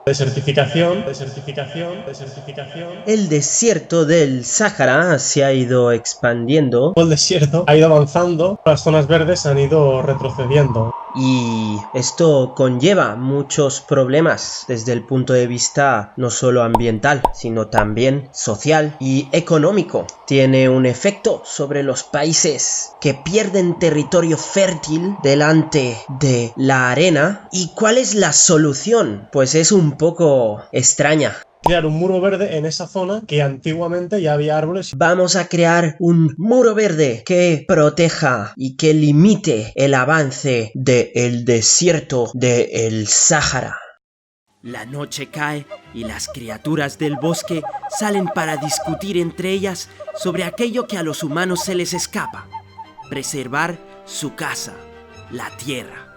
Desertificación. El desierto del Sáhara se ha ido expandiendo. El desierto ha ido avanzando, las zonas verdes han ido retrocediendo. Y esto conlleva muchos problemas desde el punto de vista no solo ambiental, sino también social y económico. Tiene un efecto sobre los países que pierden territorio fértil delante de la arena. ¿Y cuál es la solución? Pues es un poco extraña. Crear un muro verde en esa zona que antiguamente ya había árboles. Vamos a crear un muro verde que proteja y que limite el avance del desierto del Sáhara. La noche cae y las criaturas del bosque salen para discutir entre ellas sobre aquello que a los humanos se les escapa: preservar su casa, la tierra.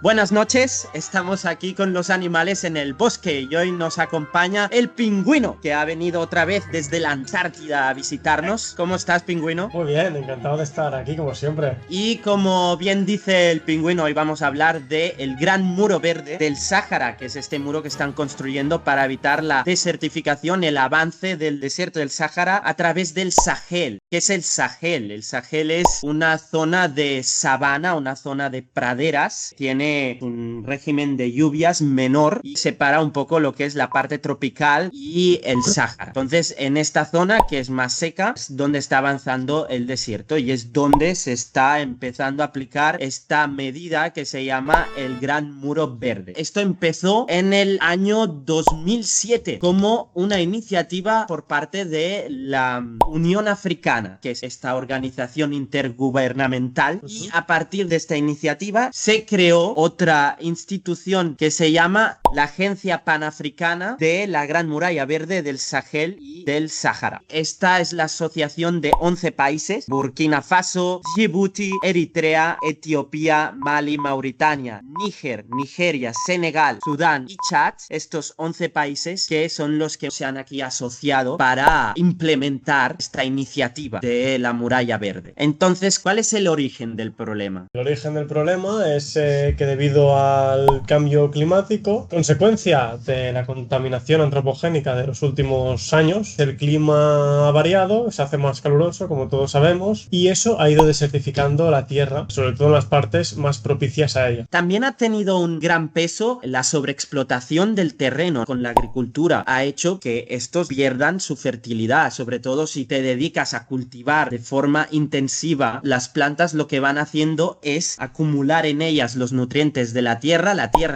Buenas noches, estamos aquí con los animales en el bosque y hoy nos acompaña el pingüino, que ha venido otra vez desde la Antártida a visitarnos. ¿Cómo estás, pingüino? Muy bien, encantado de estar aquí como siempre. Y como bien dice el pingüino, hoy vamos a hablar del Gran Muro Verde del Sáhara, que es este muro que están construyendo para evitar la desertificación, el avance del desierto del Sáhara a través del Sahel. ¿Qué es el Sahel? El Sahel es una zona de sabana, una zona de praderas. Tiene un régimen de lluvias menor y separa un poco lo que es la parte tropical y el Sáhara. Entonces, en esta zona, que es más seca, es donde está avanzando el desierto y es donde se está empezando a aplicar esta medida que se llama el Gran Muro Verde. Esto empezó en el año 2007 como una iniciativa por parte de la Unión Africana, que es esta organización intergubernamental, y a partir de esta iniciativa se creó otra institución que se llama la Agencia Panafricana de la Gran Muralla Verde del Sahel y del Sáhara. Esta es la asociación de 11 países: Burkina Faso, Djibouti, Eritrea, Etiopía, Mali, Mauritania, Níger, Nigeria, Senegal, Sudán y Chad. Estos 11 países que son los que se han aquí asociado para implementar esta iniciativa de la Muralla Verde. Entonces, ¿cuál es el origen del problema? El origen del problema es que debido al cambio climático, consecuencia de la contaminación antropogénica de los últimos años, el clima ha variado, se hace más caluroso, como todos sabemos, y eso ha ido desertificando la tierra, sobre todo en las partes más propicias a ella. También ha tenido un gran peso la sobreexplotación del terreno con la agricultura. Ha hecho que estos pierdan su fertilidad, sobre todo si te dedicas a cultivar de forma intensiva las plantas. Lo que van haciendo es acumular en ellas los nutrientes de la tierra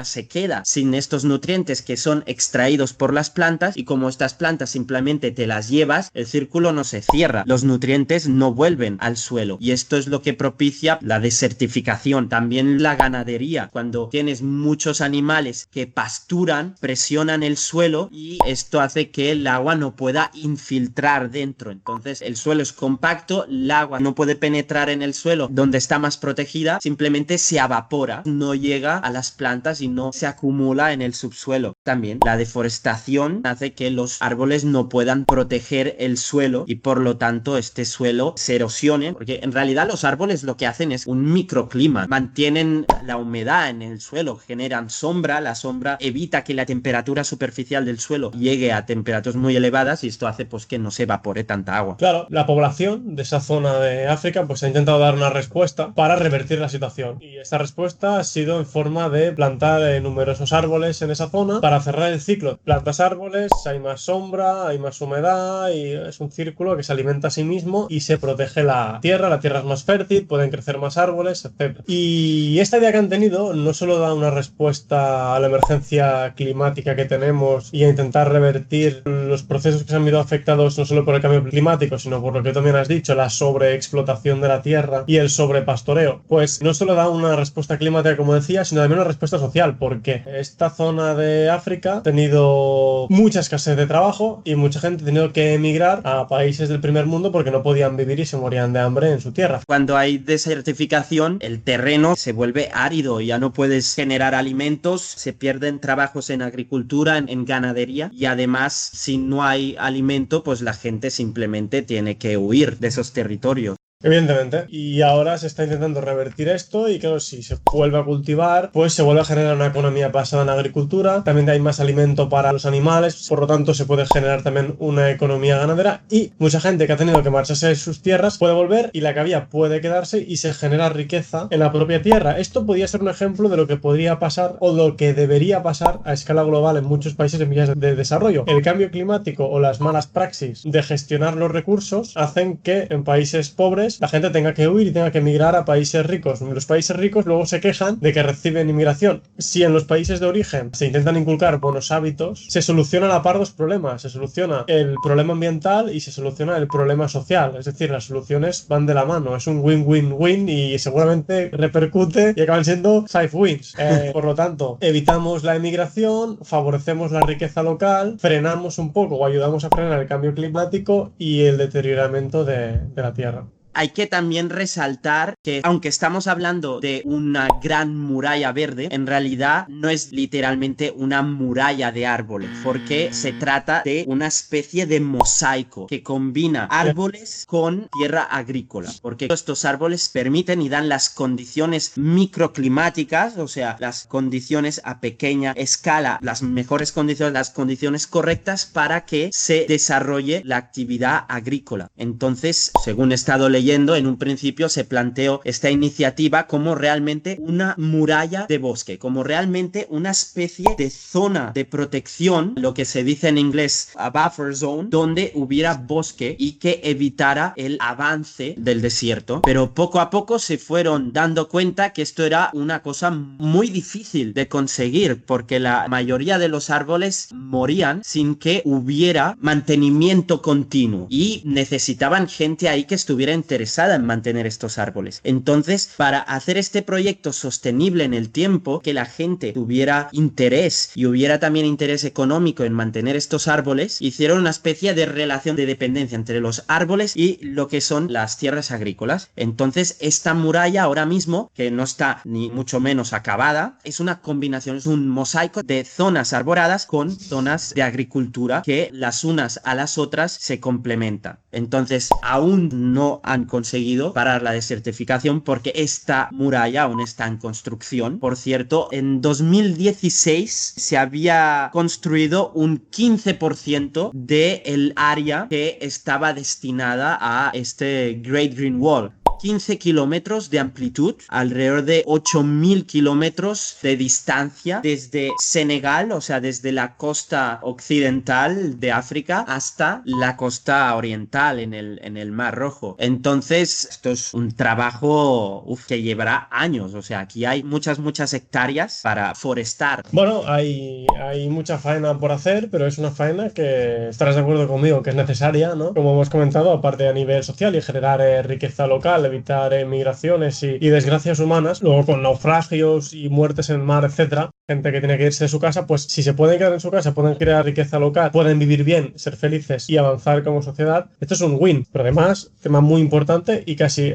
se queda sin estos nutrientes que son extraídos por las plantas, y como estas plantas simplemente te las llevas, el círculo no se cierra, los nutrientes no vuelven al suelo, y esto es lo que propicia la desertificación. También la ganadería, cuando tienes muchos animales que pasturan, presionan el suelo y esto hace que el agua no pueda infiltrar dentro. Entonces el suelo es compacto, el agua no puede penetrar en el suelo donde está más protegida, simplemente se evapora, no llega a las plantas y no se acumula en el subsuelo. También la deforestación hace que los árboles no puedan proteger el suelo y por lo tanto este suelo se erosione, porque en realidad los árboles lo que hacen es un microclima, mantienen la humedad en el suelo, generan sombra, la sombra evita que la temperatura superficial del suelo llegue a temperaturas muy elevadas y esto hace pues que no se evapore tanta agua. Claro, la población de esa zona de África pues ha intentado dar una respuesta para revertir la situación, y esta respuesta ha sido en forma de plantar numerosos árboles en esa zona para cerrar el ciclo. Plantas árboles, hay más sombra, hay más humedad y es un círculo que se alimenta a sí mismo y se protege la tierra es más fértil, pueden crecer más árboles, etc. Y esta idea que han tenido no solo da una respuesta a la emergencia climática que tenemos y a intentar revertir los procesos que se han visto afectados no solo por el cambio climático, sino por lo que también has dicho, la sobreexplotación de la tierra y el sobrepastoreo. Pues no solo da una respuesta climática, como decía, sino también una respuesta social, porque esta zona de África ha tenido mucha escasez de trabajo y mucha gente ha tenido que emigrar a países del primer mundo porque no podían vivir y se morían de hambre en su tierra. Cuando hay desertificación, el terreno se vuelve árido, ya no puedes generar alimentos, se pierden trabajos en agricultura, en ganadería, y además si no hay alimento, pues la gente simplemente tiene que huir de esos territorios. Evidentemente. Y ahora se está intentando revertir esto y claro, si se vuelve a cultivar, pues se vuelve a generar una economía basada en agricultura, también hay más alimento para los animales, por lo tanto se puede generar también una economía ganadera y mucha gente que ha tenido que marcharse de sus tierras puede volver y la que había puede quedarse y se genera riqueza en la propia tierra. Esto podría ser un ejemplo de lo que podría pasar o lo que debería pasar a escala global en muchos países en vías de desarrollo. El cambio climático o las malas praxis de gestionar los recursos hacen que en países pobres la gente tenga que huir y tenga que emigrar a países ricos. Los países ricos luego se quejan de que reciben inmigración. Si en los países de origen se intentan inculcar buenos hábitos, se soluciona a la par dos problemas. Se soluciona el problema ambiental y se soluciona el problema social. Es decir, las soluciones van de la mano. Es un win-win-win y seguramente repercute y acaban siendo 5 wins. Por lo tanto, evitamos la emigración, favorecemos la riqueza local, frenamos un poco o ayudamos a frenar el cambio climático y el deterioramiento de la tierra. Hay que también resaltar que, aunque estamos hablando de una gran muralla verde, en realidad no es literalmente una muralla de árboles, porque se trata de una especie de mosaico que combina árboles con tierra agrícola, porque estos árboles permiten y dan las condiciones microclimáticas, o sea, las condiciones a pequeña escala, las mejores condiciones, las condiciones correctas para que se desarrolle la actividad agrícola. Entonces, según he estado leyendo, en un principio se planteó esta iniciativa como realmente una muralla de bosque, como realmente una especie de zona de protección, lo que se dice en inglés a buffer zone, donde hubiera bosque y que evitara el avance del desierto. Pero poco a poco se fueron dando cuenta que esto era una cosa muy difícil de conseguir, porque la mayoría de los árboles morían sin que hubiera mantenimiento continuo y necesitaban gente ahí que estuviera interesada en mantener estos árboles. Entonces, para hacer este proyecto sostenible en el tiempo, que la gente tuviera interés y hubiera también interés económico en mantener estos árboles, hicieron una especie de relación de dependencia entre los árboles y lo que son las tierras agrícolas. Entonces, esta muralla ahora mismo, que no está ni mucho menos acabada, es una combinación, es un mosaico de zonas arboladas con zonas de agricultura que las unas a las otras se complementan. Entonces, aún no han conseguido parar la desertificación porque esta muralla aún está en construcción. Por cierto, en 2016 se había construido un 15% del área que estaba destinada a este Great Green Wall. 15 kilómetros de amplitud, alrededor de 8.000 kilómetros de distancia desde Senegal, o sea, desde la costa occidental de África hasta la costa oriental en el Mar Rojo. Entonces, esto es un trabajo que llevará años, o sea, aquí hay muchas hectáreas para forestar. Bueno, hay mucha faena por hacer, pero es una faena que estarás de acuerdo conmigo que es necesaria, ¿no? Como hemos comentado, aparte a nivel social y generar riqueza local, evitar migraciones y desgracias humanas, luego con naufragios y muertes en el mar, etcétera, gente que tiene que irse de su casa, pues si se pueden quedar en su casa, pueden crear riqueza local, pueden vivir bien, ser felices y avanzar como sociedad, esto es un win. Pero además, tema muy importante y casi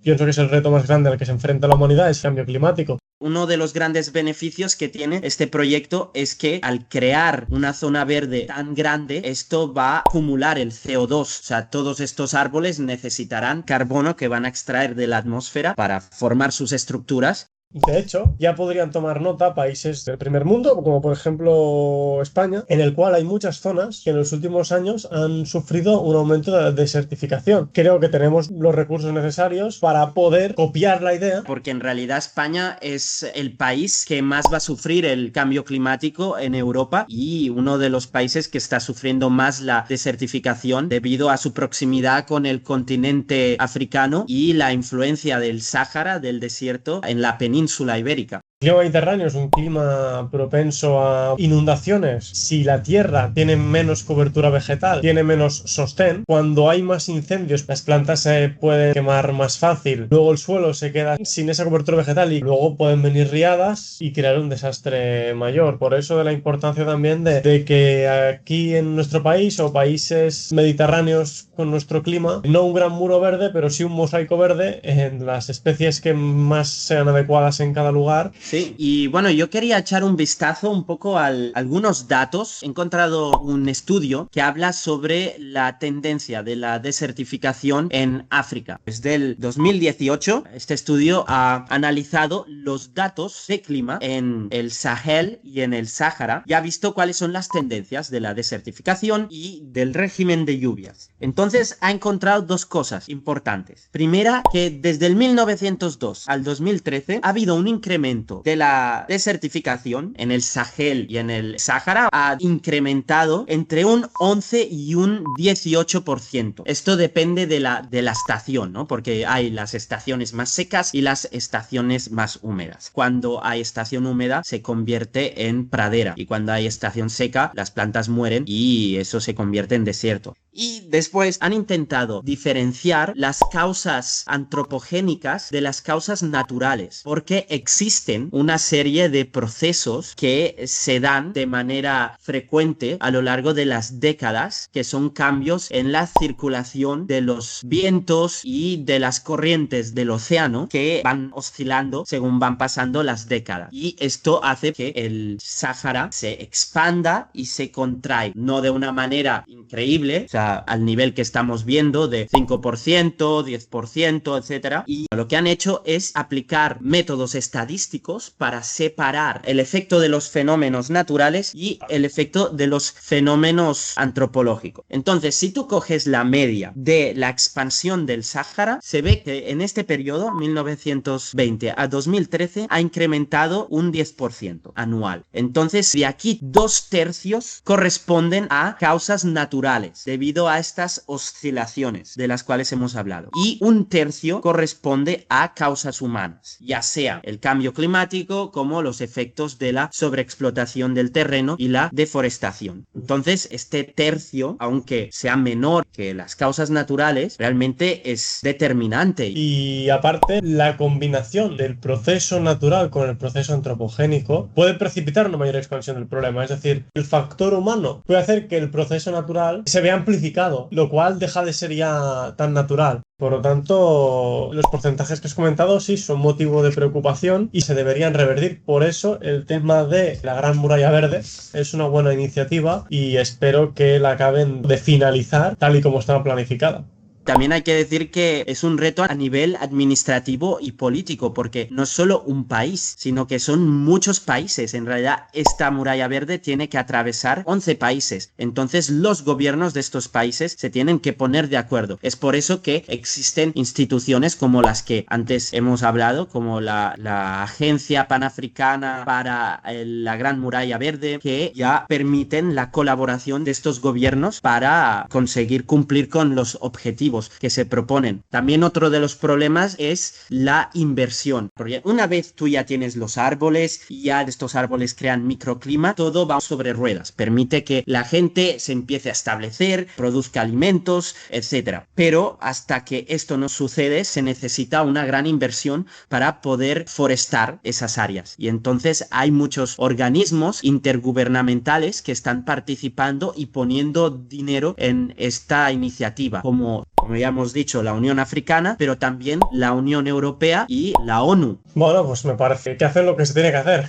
pienso que es el reto más grande al que se enfrenta la humanidad, es el cambio climático. Uno de los grandes beneficios que tiene este proyecto es que al crear una zona verde tan grande, esto va a acumular el CO2. O sea, todos estos árboles necesitarán carbono que van a extraer de la atmósfera para formar sus estructuras. De hecho, ya podrían tomar nota países del primer mundo, como por ejemplo España, en el cual hay muchas zonas que en los últimos años han sufrido un aumento de desertificación. Creo que tenemos los recursos necesarios para poder copiar la idea. Porque en realidad España es el país que más va a sufrir el cambio climático en Europa y uno de los países que está sufriendo más la desertificación debido a su proximidad con el continente africano y la influencia del Sáhara, del desierto, en la península ibérica. El clima mediterráneo es un clima propenso a inundaciones. Si la tierra tiene menos cobertura vegetal, tiene menos sostén, cuando hay más incendios, las plantas se pueden quemar más fácil. Luego el suelo se queda sin esa cobertura vegetal y luego pueden venir riadas y crear un desastre mayor. Por eso de la importancia también de que aquí en nuestro país o países mediterráneos con nuestro clima, no un gran muro verde, pero sí un mosaico verde en las especies que más sean adecuadas en cada lugar Sí, y bueno, yo quería echar un vistazo un poco a algunos datos. He encontrado un estudio que habla sobre la tendencia de la desertificación en África. Desde el 2018, este estudio ha analizado los datos de clima en el Sahel y en el Sáhara y ha visto cuáles son las tendencias de la desertificación y del régimen de lluvias. Entonces, ha encontrado dos cosas importantes. Primera, que desde el 1902 al 2013 ha habido un incremento de la desertificación en el Sahel y en el Sáhara. Ha incrementado entre un 11 y un 18%. Esto depende de la estación, ¿no? Porque hay las estaciones más secas y las estaciones más húmedas. Cuando hay estación húmeda se convierte en pradera y cuando hay estación seca las plantas mueren y eso se convierte en desierto. Y después han intentado diferenciar las causas antropogénicas de las causas naturales, porque existen una serie de procesos que se dan de manera frecuente a lo largo de las décadas, que son cambios en la circulación de los vientos y de las corrientes del océano que van oscilando según van pasando las décadas. Y esto hace que el Sáhara se expanda y se contrae, no de una manera increíble, o sea, al nivel que estamos viendo de 5%, 10%, etcétera. Y lo que han hecho es aplicar métodos estadísticos para separar el efecto de los fenómenos naturales y el efecto de los fenómenos antropológicos. Entonces, si tú coges la media de la expansión del Sáhara, se ve que en este periodo, 1920 a 2013, ha incrementado un 10% anual. Entonces, de aquí 2/3 corresponden a causas naturales, debido a estas oscilaciones de las cuales hemos hablado. Y 1/3 corresponde a causas humanas, ya sea el cambio climático como los efectos de la sobreexplotación del terreno y la deforestación. Entonces, este tercio, aunque sea menor que las causas naturales, realmente es determinante. Y aparte, la combinación del proceso natural con el proceso antropogénico puede precipitar una mayor expansión del problema. Es decir, el factor humano puede hacer que el proceso natural se vea amplificado, lo cual deja de ser ya tan natural. Por lo tanto, los porcentajes que has comentado sí son motivo de preocupación y se deberían revertir. Por eso, el tema de la Gran Muralla Verde es una buena iniciativa y espero que la acaben de finalizar tal y como estaba planificada. También hay que decir que es un reto a nivel administrativo y político, porque no es solo un país, sino que son muchos países. En realidad, esta muralla verde tiene que atravesar 11 países. Entonces, los gobiernos de estos países se tienen que poner de acuerdo. Es por eso que existen instituciones como las que antes hemos hablado, como la Agencia Panafricana para la Gran Muralla Verde, que ya permiten la colaboración de estos gobiernos para conseguir cumplir con los objetivos que se proponen. También otro de los problemas es la inversión, porque una vez tú ya tienes los árboles y ya estos árboles crean microclima, todo va sobre ruedas, permite que la gente se empiece a establecer, produzca alimentos, etcétera. Pero hasta que esto no sucede, se necesita una gran inversión para poder forestar esas áreas. Y entonces hay muchos organismos intergubernamentales que están participando y poniendo dinero en esta iniciativa, como ya hemos dicho, la Unión Africana, pero también la Unión Europea y la ONU. Bueno, pues me parece que hacen lo que se tiene que hacer.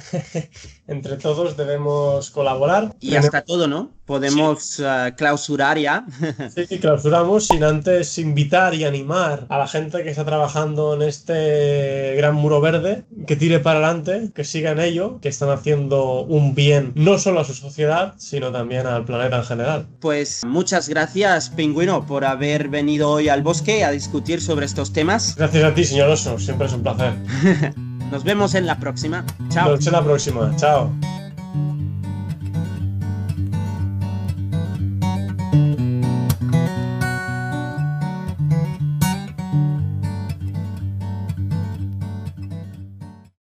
Entre todos debemos colaborar. Y hasta todo, ¿no? Podemos clausurar ya. Sí, clausuramos sin antes invitar y animar a la gente que está trabajando en este gran muro verde, que tire para adelante, que siga en ello, que están haciendo un bien no solo a su sociedad, sino también al planeta en general. Pues muchas gracias, Pingüino, por haber venido hoy al bosque a discutir sobre estos temas. Gracias a ti, señor Oso, siempre es un placer. Nos vemos en la próxima. Chao. Nos vemos en la próxima. Chao.